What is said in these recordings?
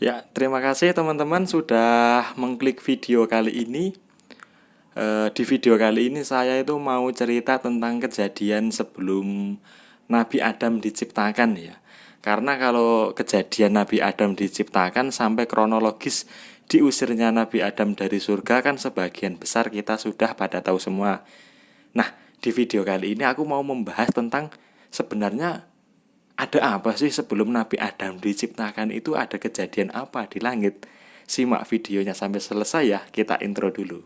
Ya, terima kasih teman-teman sudah mengklik video kali ini. Di video kali ini saya itu mau cerita tentang kejadian sebelum Nabi Adam diciptakan ya. Karena kalau kejadian Nabi Adam diciptakan sampai kronologis diusirnya Nabi Adam dari surga kan sebagian besar kita sudah pada tahu semua. Nah, di video kali ini aku mau membahas tentang sebenarnya ada apa sih sebelum Nabi Adam diciptakan itu ada kejadian apa di langit? Simak videonya sampai selesai ya, kita intro dulu.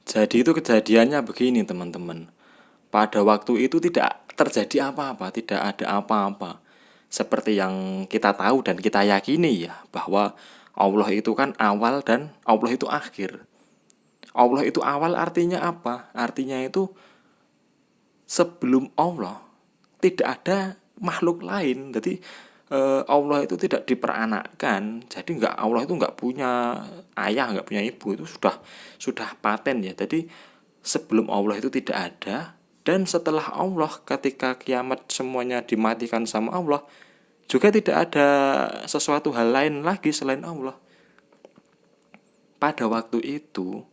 Jadi itu kejadiannya begini teman-teman. Pada waktu itu tidak terjadi apa-apa, tidak ada apa-apa. Seperti yang kita tahu dan kita yakini ya, bahwa Allah itu kan awal dan Allah itu akhir. Allah itu awal artinya apa? Artinya itu sebelum Allah tidak ada makhluk lain. Jadi Allah itu tidak diperanakkan. Jadi nggak Allah itu nggak punya ayah, nggak punya ibu, itu sudah paten ya. Jadi sebelum Allah itu tidak ada, dan setelah Allah ketika kiamat semuanya dimatikan sama Allah, juga tidak ada sesuatu hal lain lagi selain Allah. Pada waktu itu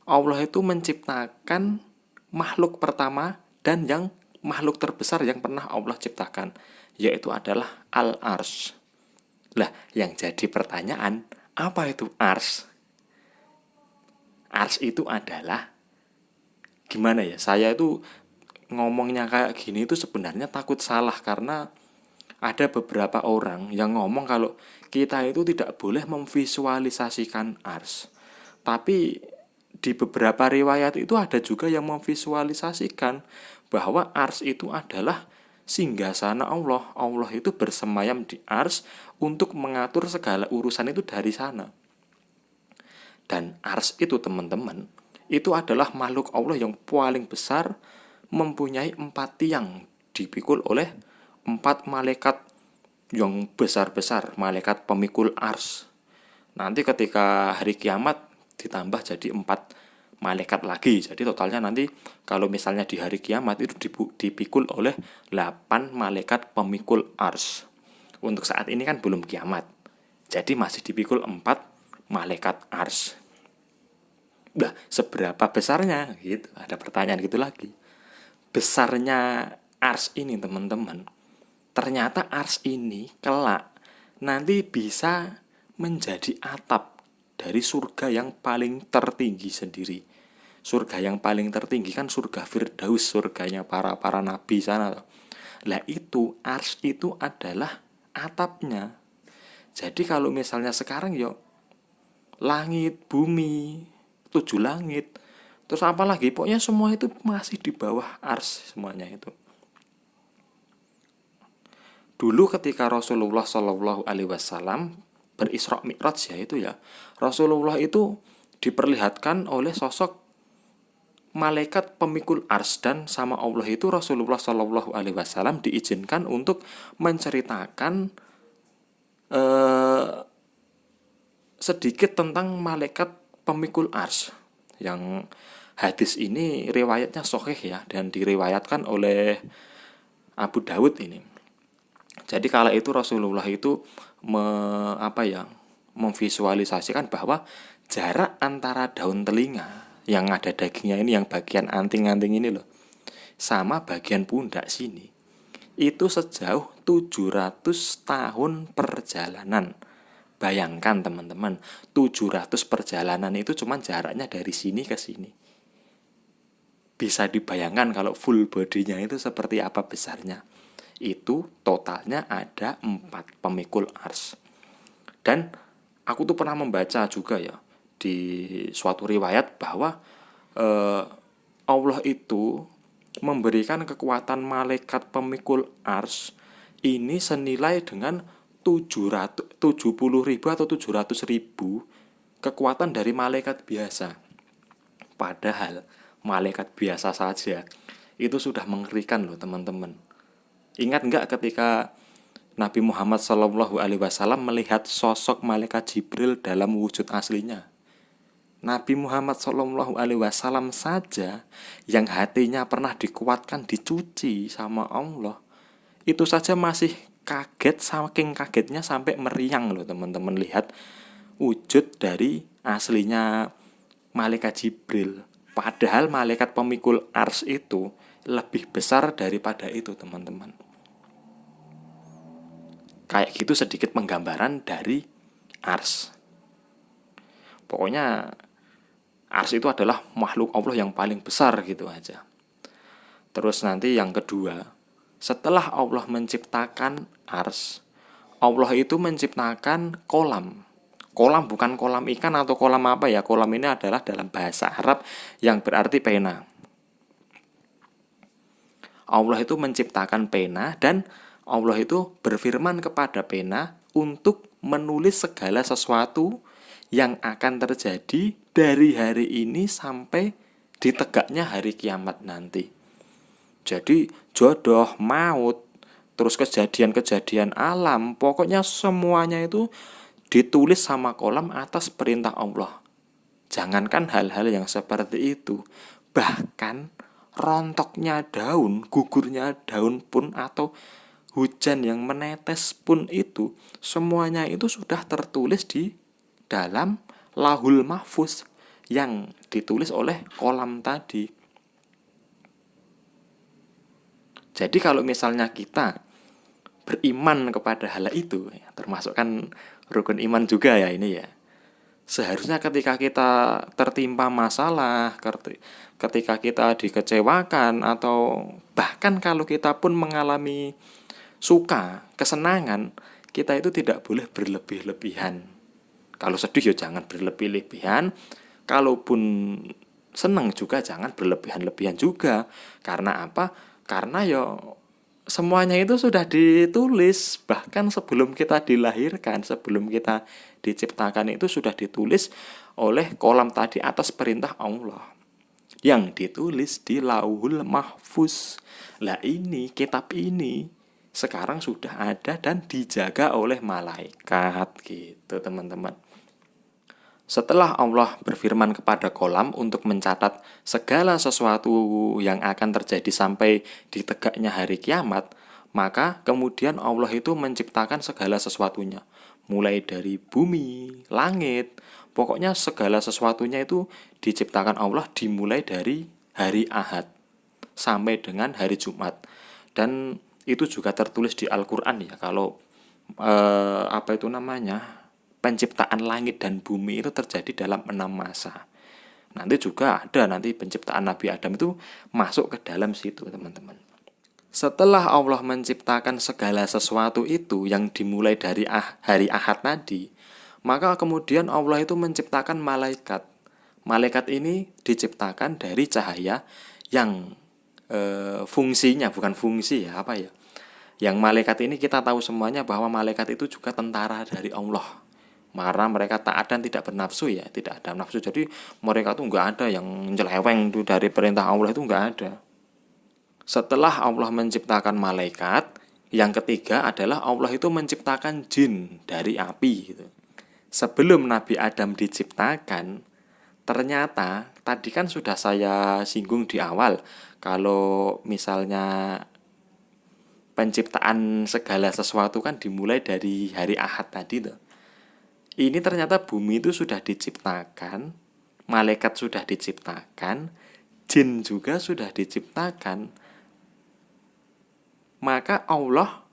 Allah itu menciptakan makhluk pertama dan yang makhluk terbesar yang pernah Allah ciptakan, yaitu adalah Al-Ars. Lah, yang jadi pertanyaan, apa itu Ars? Ars itu adalah, gimana ya, saya itu ngomongnya kayak gini itu sebenarnya takut salah karena ada beberapa orang yang ngomong kalau kita itu tidak boleh memvisualisasikan ars. Tapi di beberapa riwayat itu ada juga yang memvisualisasikan bahwa ars itu adalah singgasana Allah. Allah itu bersemayam di ars untuk mengatur segala urusan itu dari sana. Dan ars itu teman-teman, itu adalah makhluk Allah yang paling besar, mempunyai 4 tiang, dipikul oleh 4 malaikat yang besar-besar, malaikat pemikul ars. Nanti ketika hari kiamat ditambah jadi 4 malaikat lagi. Jadi totalnya nanti kalau misalnya di hari kiamat itu dipikul oleh 8 malaikat pemikul ars. Untuk saat ini kan belum kiamat. Jadi masih dipikul 4 malaikat ars. Nah, seberapa besarnya? Gitu. Ada pertanyaan gitu lagi. Besarnya ars ini teman-teman, ternyata ars ini kelak nanti bisa menjadi atap dari surga yang paling tertinggi sendiri. Surga yang paling tertinggi kan surga Firdaus, surganya para nabi sana. Lah itu ars itu adalah atapnya. Jadi kalau misalnya sekarang yo langit, bumi, 7 langit, terus apa lagi? Pokoknya semua itu masih di bawah ars semuanya itu. Dulu ketika Rasulullah Shallallahu Alaihi Wasallam berisra mi'raj ya itu ya, Rasulullah itu diperlihatkan oleh sosok malaikat pemikul ars, dan sama Allah itu Rasulullah Shallallahu Alaihi Wasallam diizinkan untuk menceritakan eh, sedikit tentang malaikat pemikul ars. Yang hadis ini riwayatnya sahih ya, dan diriwayatkan oleh Abu Dawud ini. Jadi kala itu Rasulullah itu memvisualisasikan bahwa jarak antara daun telinga yang ada dagingnya ini, yang bagian anting-anting ini loh, sama bagian pundak sini, itu sejauh 700 tahun perjalanan. Bayangkan teman-teman, 700 perjalanan itu cuma jaraknya dari sini ke sini. Bisa dibayangkan kalau full bodinya itu seperti apa besarnya. Itu totalnya ada 4 pemikul ars. Dan aku tuh pernah membaca juga ya di suatu riwayat bahwa eh, Allah itu memberikan kekuatan malaikat pemikul ars ini senilai dengan 770.000 atau 700.000 kekuatan dari malaikat biasa. Padahal malaikat biasa saja itu sudah mengerikan loh teman-teman. Ingat nggak ketika Nabi Muhammad SAW melihat sosok malaikat Jibril dalam wujud aslinya. Nabi Muhammad SAW saja yang hatinya pernah dikuatkan, dicuci sama Allah, itu saja masih kaget, saking kagetnya sampai meriang loh teman-teman. Lihat wujud dari aslinya malaikat Jibril. Padahal malaikat pemikul ars itu lebih besar daripada itu teman-teman. Kayak gitu sedikit penggambaran dari ars. Pokoknya ars itu adalah makhluk Allah yang paling besar gitu aja. Terus nanti yang kedua, setelah Allah menciptakan ars, Allah itu menciptakan kolam. Kolam bukan kolam ikan atau kolam apa ya. Kolam ini adalah dalam bahasa Arab yang berarti pena. Allah itu menciptakan pena dan Allah itu berfirman kepada pena untuk menulis segala sesuatu yang akan terjadi dari hari ini sampai ditegaknya hari kiamat nanti. Jadi jodoh, maut, terus kejadian-kejadian alam, pokoknya semuanya itu ditulis sama kolam atas perintah Allah. Jangankan hal-hal yang seperti itu, bahkan rontoknya daun, gugurnya daun pun atau hujan yang menetes pun itu, semuanya itu sudah tertulis di dalam Lauhul Mahfuz yang ditulis oleh kolam tadi. Jadi kalau misalnya kita beriman kepada hal itu, ya, termasuk kan rukun iman juga ya ini ya. Seharusnya ketika kita tertimpa masalah, ketika kita dikecewakan, atau bahkan kalau kita pun mengalami suka, kesenangan, kita itu tidak boleh berlebih-lebihan. Kalau sedih ya jangan berlebih-lebihan, kalaupun senang juga jangan berlebihan-lebihan juga. Karena apa? Karena ya semuanya itu sudah ditulis, bahkan sebelum kita dilahirkan, sebelum kita diciptakan itu sudah ditulis oleh kolam tadi atas perintah Allah yang ditulis di Lauhul Mahfuz. Lah ini, kitab ini sekarang sudah ada dan dijaga oleh malaikat gitu teman-teman. Setelah Allah berfirman kepada kolam untuk mencatat segala sesuatu yang akan terjadi sampai ditegaknya hari kiamat, maka kemudian Allah itu menciptakan segala sesuatunya. Mulai dari bumi, langit, pokoknya segala sesuatunya itu diciptakan Allah dimulai dari hari Ahad sampai dengan hari Jumat. Dan itu juga tertulis di Al-Quran ya, kalau penciptaan langit dan bumi itu terjadi dalam 6 masa. Nanti juga ada nanti penciptaan Nabi Adam itu masuk ke dalam situ teman-teman. Setelah Allah menciptakan segala sesuatu itu yang dimulai dari hari Ahad tadi, maka kemudian Allah itu menciptakan malaikat. Malaikat ini diciptakan dari cahaya yang fungsinya bukan fungsi ya apa ya. Yang malaikat ini kita tahu semuanya bahwa malaikat itu juga tentara dari Allah. Karena mereka taat dan tidak bernafsu ya, tidak ada nafsu. Jadi mereka tuh nggak ada yang nyeleweng tuh dari perintah Allah, itu nggak ada. Setelah Allah menciptakan malaikat, yang ketiga adalah Allah itu menciptakan jin dari api gitu. Sebelum Nabi Adam diciptakan, ternyata tadi kan sudah saya singgung di awal, kalau misalnya penciptaan segala sesuatu kan dimulai dari hari Ahad tadi tuh. Ini ternyata bumi itu sudah diciptakan, malaikat sudah diciptakan, jin juga sudah diciptakan. Maka Allah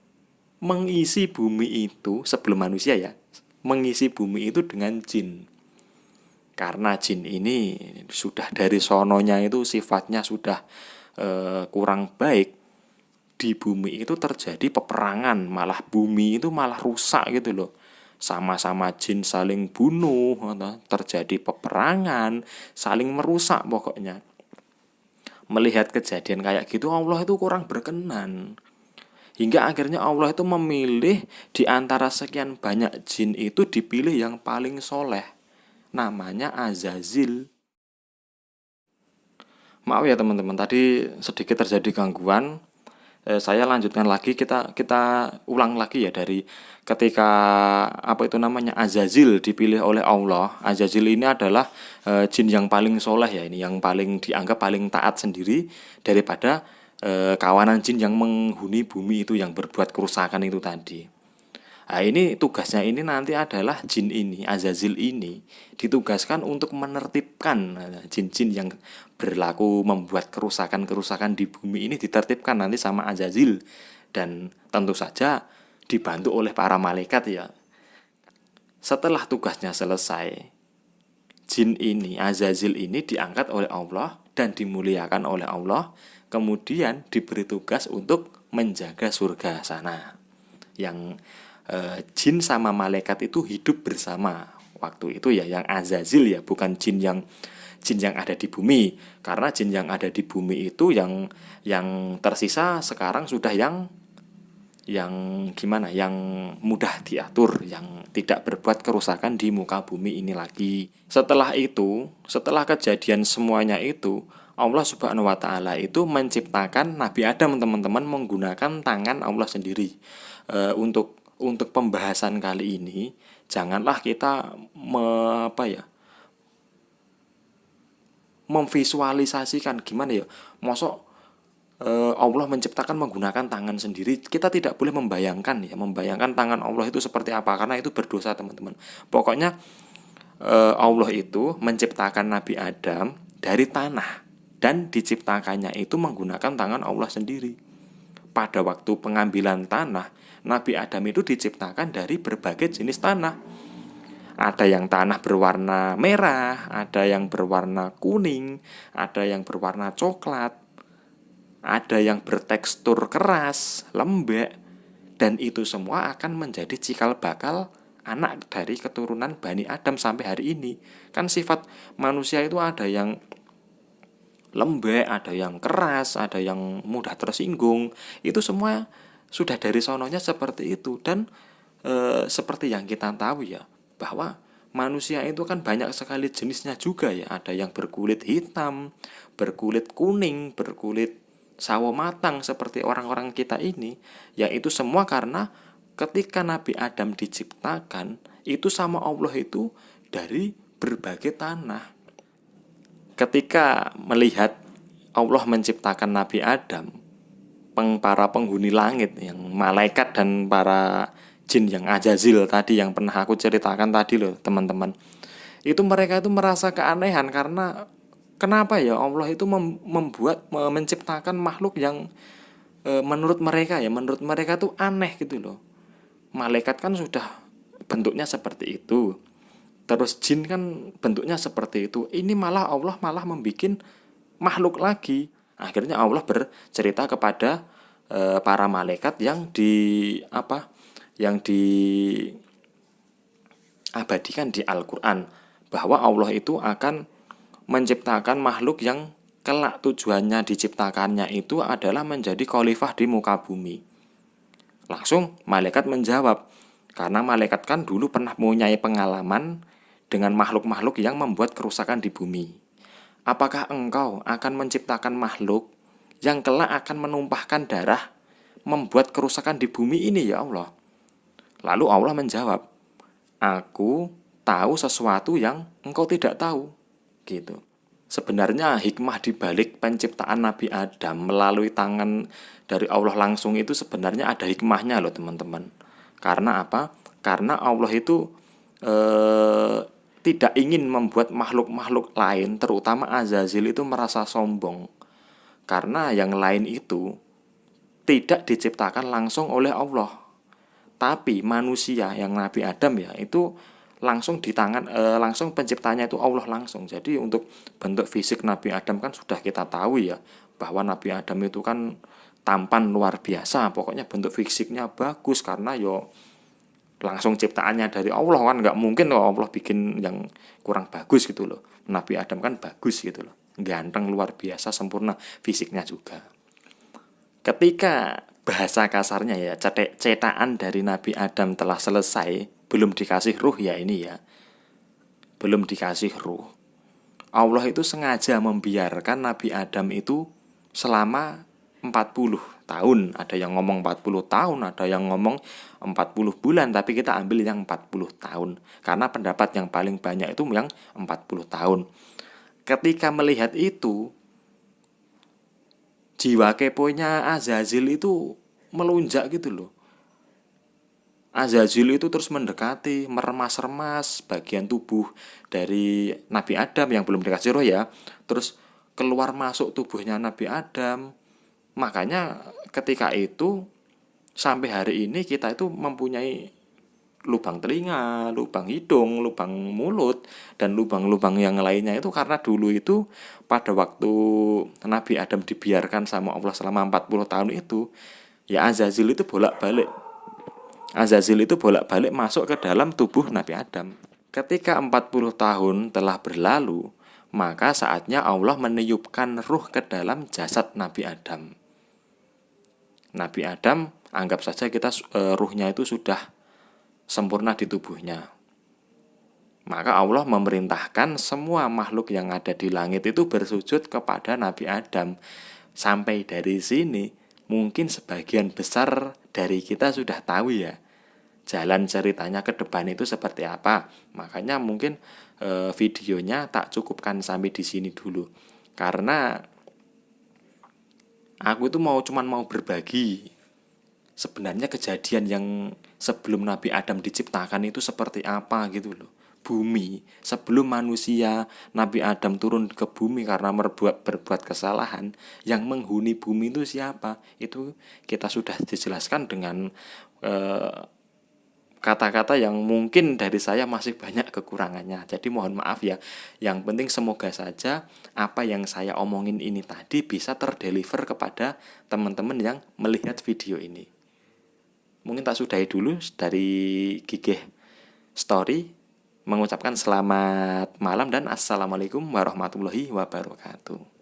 mengisi bumi itu sebelum manusia ya, mengisi bumi itu dengan jin. Karena jin ini sudah dari sononya itu sifatnya sudah kurang baik, di bumi itu terjadi peperangan, malah bumi itu malah rusak gitu loh. Sama-sama jin saling bunuh, terjadi peperangan, saling merusak pokoknya. Melihat kejadian kayak gitu Allah itu kurang berkenan. Hingga akhirnya Allah itu memilih di antara sekian banyak jin itu dipilih yang paling soleh. Namanya Azazil. Maaf ya teman-teman, tadi sedikit terjadi gangguan. Saya lanjutkan lagi, kita kita ulang lagi ya dari ketika apa itu namanya Azazil dipilih oleh Allah. Azazil ini adalah jin yang paling soleh ya, ini yang paling dianggap paling taat sendiri daripada kawanan jin yang menghuni bumi itu, yang berbuat kerusakan itu tadi. Nah, ini tugasnya ini nanti adalah jin ini, Azazil ini ditugaskan untuk menertibkan jin-jin yang berlaku membuat kerusakan-kerusakan di bumi ini, ditertibkan nanti sama Azazil, dan tentu saja dibantu oleh para malaikat ya. Setelah tugasnya selesai, jin ini, Azazil ini diangkat oleh Allah dan dimuliakan oleh Allah, kemudian diberi tugas untuk menjaga surga sana. Yang jin sama malaikat itu hidup bersama waktu itu ya, yang Azazil ya, bukan jin yang ada di bumi. Karena jin yang ada di bumi itu yang tersisa sekarang sudah yang gimana, yang mudah diatur, yang tidak berbuat kerusakan di muka bumi ini lagi. Setelah itu, setelah kejadian semuanya itu, Allah Subhanahu wa taala itu menciptakan Nabi Adam, teman-teman, menggunakan tangan Allah sendiri. Untuk pembahasan kali ini, janganlah kita apa ya, memvisualisasikan gimana ya, mosok Allah menciptakan menggunakan tangan sendiri. Kita tidak boleh membayangkan ya, membayangkan tangan Allah itu seperti apa, karena itu berdosa, teman-teman. Pokoknya Allah itu menciptakan Nabi Adam dari tanah, dan diciptakannya itu menggunakan tangan Allah sendiri. Pada waktu pengambilan tanah, Nabi Adam itu diciptakan dari berbagai jenis tanah. Ada yang tanah berwarna merah, ada yang berwarna kuning, ada yang berwarna coklat, ada yang bertekstur keras, lembek, dan itu semua akan menjadi cikal bakal anak dari keturunan Bani Adam sampai hari ini. Kan sifat manusia itu ada yang lembek, ada yang keras, ada yang mudah tersinggung. Itu semua sudah dari sononya seperti itu. Dan seperti yang kita tahu ya, bahwa manusia itu kan banyak sekali jenisnya juga ya. Ada yang berkulit hitam, berkulit kuning, berkulit sawo matang seperti orang-orang kita ini. Ya itu semua karena ketika Nabi Adam diciptakan, itu sama Allah itu dari berbagai tanah. Ketika melihat Allah menciptakan Nabi Adam, para penghuni langit, yang malaikat dan para jin yang Azazil tadi yang pernah aku ceritakan tadi loh, teman-teman. Itu mereka itu merasa keanehan, karena kenapa ya Allah itu menciptakan makhluk yang menurut mereka tuh aneh gitu loh. Malaikat kan sudah bentuknya seperti itu, terus jin kan bentuknya seperti itu, ini malah Allah malah membuat makhluk lagi. Akhirnya Allah bercerita kepada para malaikat yang diabadikan di Al-Quran, bahwa Allah itu akan menciptakan makhluk yang kelak tujuannya diciptakannya itu adalah menjadi khalifah di muka bumi. Langsung malaikat menjawab, karena malaikat kan dulu pernah mempunyai pengalaman dengan makhluk-makhluk yang membuat kerusakan di bumi. Apakah engkau akan menciptakan makhluk yang kelak akan menumpahkan darah, membuat kerusakan di bumi ini ya Allah? Lalu Allah menjawab, aku tahu sesuatu yang engkau tidak tahu. Gitu. Sebenarnya hikmah di balik penciptaan Nabi Adam melalui tangan dari Allah langsung itu sebenarnya ada hikmahnya loh, teman-teman. Karena apa? Karena Allah itu tidak ingin membuat makhluk-makhluk lain, terutama Azazil itu merasa sombong. Karena yang lain itu tidak diciptakan langsung oleh Allah, tapi manusia yang Nabi Adam ya itu langsung di tangan, langsung penciptanya itu Allah langsung. Jadi untuk bentuk fisik Nabi Adam kan sudah kita tahu ya, bahwa Nabi Adam itu kan tampan luar biasa. Pokoknya bentuk fisiknya bagus, karena yo langsung ciptaannya dari Allah kan, nggak mungkin loh Allah bikin yang kurang bagus gitu loh. Nabi Adam kan bagus gitu loh, ganteng luar biasa, sempurna fisiknya juga. Ketika bahasa kasarnya ya, cetakan dari Nabi Adam telah selesai, belum dikasih ruh ya ini ya, belum dikasih ruh, Allah itu sengaja membiarkan Nabi Adam itu selama 40 tahun, ada yang ngomong 40 tahun, ada yang ngomong 40 bulan, tapi kita ambil yang 40 tahun. Karena pendapat yang paling banyak itu yang 40 tahun. Ketika melihat itu, jiwa keponya Azazil itu melunjak gitu loh. Azazil itu terus mendekati, meremas-remas bagian tubuh dari Nabi Adam yang belum dikasih roh ya. Terus keluar masuk tubuhnya Nabi Adam. Makanya ketika itu sampai hari ini kita itu mempunyai lubang telinga, lubang hidung, lubang mulut, dan lubang-lubang yang lainnya itu karena dulu itu pada waktu Nabi Adam dibiarkan sama Allah selama 40 tahun itu, ya Azazil itu bolak-balik masuk ke dalam tubuh Nabi Adam. Ketika 40 tahun telah berlalu, maka saatnya Allah meniupkan ruh ke dalam jasad Nabi Adam. Nabi Adam, anggap saja kita ruhnya itu sudah sempurna di tubuhnya. Maka Allah memerintahkan semua makhluk yang ada di langit itu bersujud kepada Nabi Adam. Sampai dari sini, mungkin sebagian besar dari kita sudah tahu ya jalan ceritanya ke depan itu seperti apa. Makanya mungkin videonya tak cukupkan sampai di sini dulu. Karena aku itu cuman mau berbagi sebenarnya kejadian yang sebelum Nabi Adam diciptakan itu seperti apa gitu loh. Bumi, sebelum manusia Nabi Adam turun ke bumi karena berbuat kesalahan, yang menghuni bumi itu siapa? Itu kita sudah dijelaskan dengan kata-kata yang mungkin dari saya masih banyak kekurangannya. Jadi mohon maaf ya. Yang penting semoga saja apa yang saya omongin ini tadi bisa terdeliver kepada teman-teman yang melihat video ini. Mungkin tak sudahi dulu dari Gigih Story, mengucapkan selamat malam dan assalamualaikum warahmatullahi wabarakatuh.